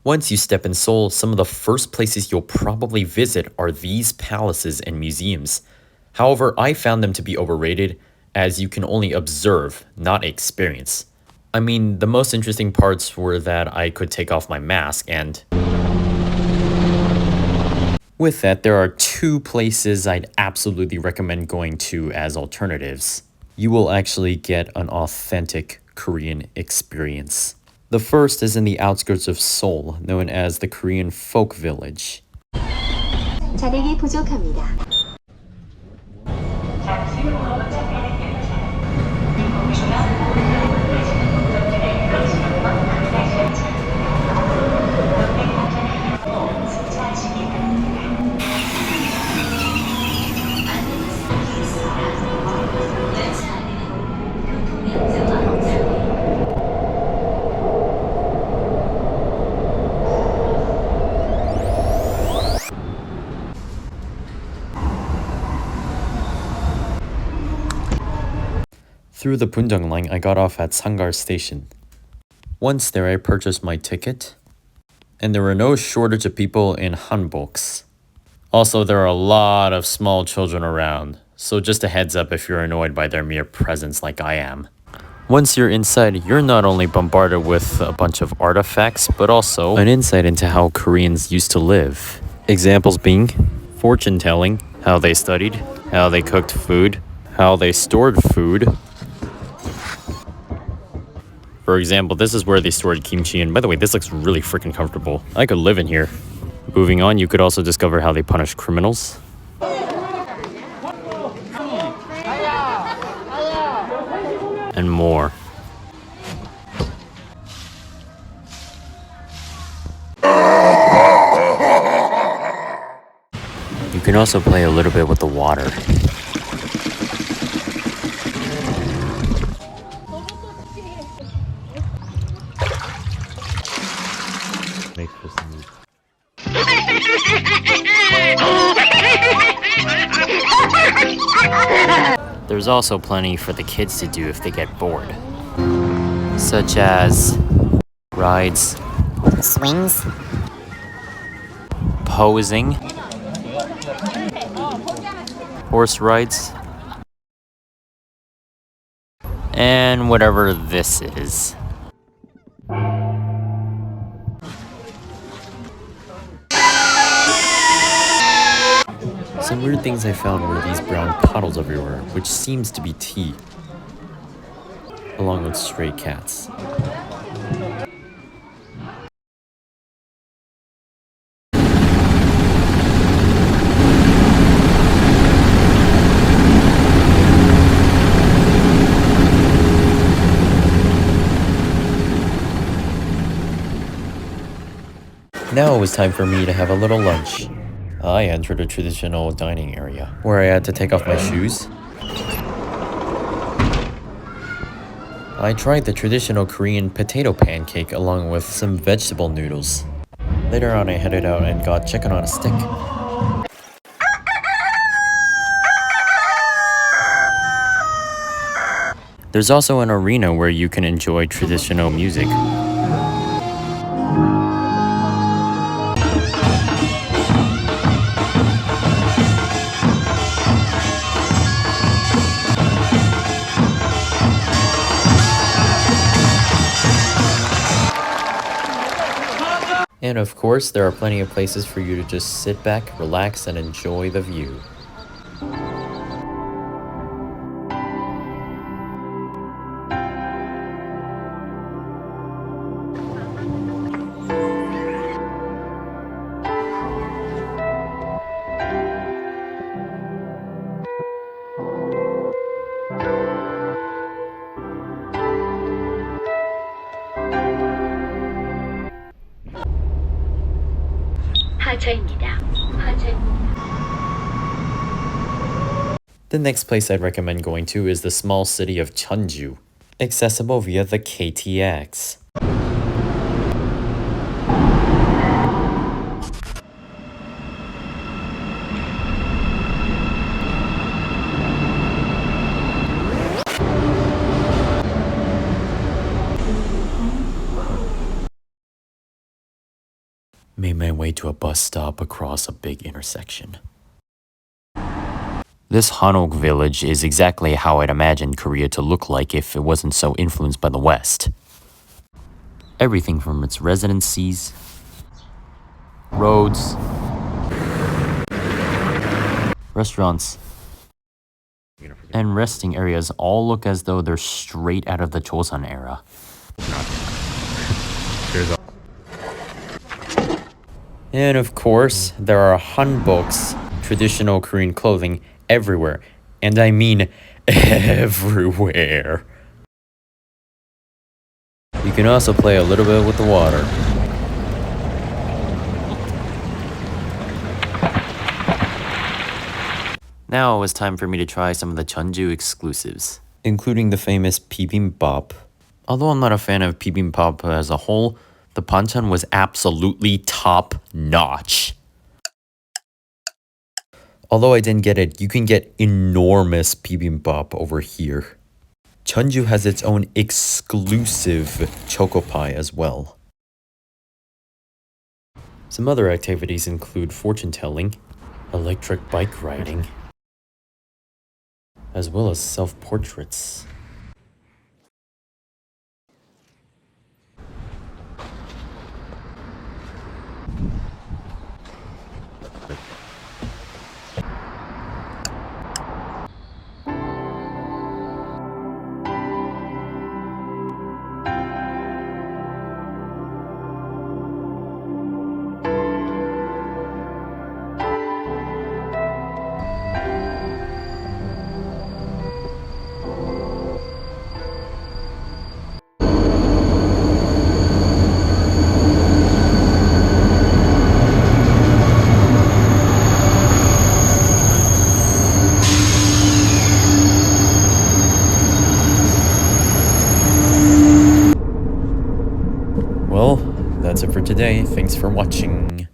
Once you step in Seoul, some of the first places you'll probably visit are these palaces and museums. However, I found them to be overrated, as you can only observe, not experience. I mean, the most interesting parts were that I could take off my mask, and with that, there are two places I'd absolutely recommend going to as alternatives. You will actually get an authentic Korean experience. The first is in the outskirts of Seoul, known as the Korean Folk Village. 자력이 부족합니다. Through the Bundang line, I got off at Sangar Station. Once there, I purchased my ticket, and there were no shortage of people in hanboks. Also, there are a lot of small children around, so just a heads up if you're annoyed by their mere presence like I am. Once you're inside, you're not only bombarded with a bunch of artifacts, but also an insight into how Koreans used to live. Examples being fortune telling, how they studied, how they cooked food, how they stored food. For example, this is where they stored kimchi, and by the way, this looks really freaking comfortable. I could live in here. Moving on, you could also discover how they punish criminals. And more. You can also play a little bit with the water. There's also plenty for the kids to do if they get bored, such as rides, swings, posing, horse rides, and whatever this is. Some weird things I found were these brown puddles everywhere, which seems to be tea, along with stray cats. Now it was time for me to have a little lunch. I entered a traditional dining area, where I had to take off my shoes. I tried the traditional Korean potato pancake along with some vegetable noodles. Later on, I headed out and got chicken on a stick. There's also an arena where you can enjoy traditional music. And of course, there are plenty of places for you to just sit back, relax, and enjoy the view. The next place I'd recommend going to is the small city of Cheonju, accessible via the KTX. made my way to a bus stop across a big intersection. This Hanok village is exactly how I'd imagined Korea to look like if it wasn't so influenced by the West. Everything from its residencies, roads, restaurants, and resting areas all look as though they're straight out of the Joseon era. And of course, there are hanboks, traditional Korean clothing, everywhere. And I mean everywhere. You can also play a little bit with the water. Now it was time for me to try some of the Jeonju exclusives, including the famous bibimbap. Although I'm not a fan of bibimbap as a whole, the banchan was absolutely top-notch. Although I didn't get it, you can get enormous bibimbap over here. Jeonju has its own exclusive choco pie as well. Some other activities include fortune-telling, electric bike riding, as well as self-portraits. Well, that's it for today. Thanks for watching.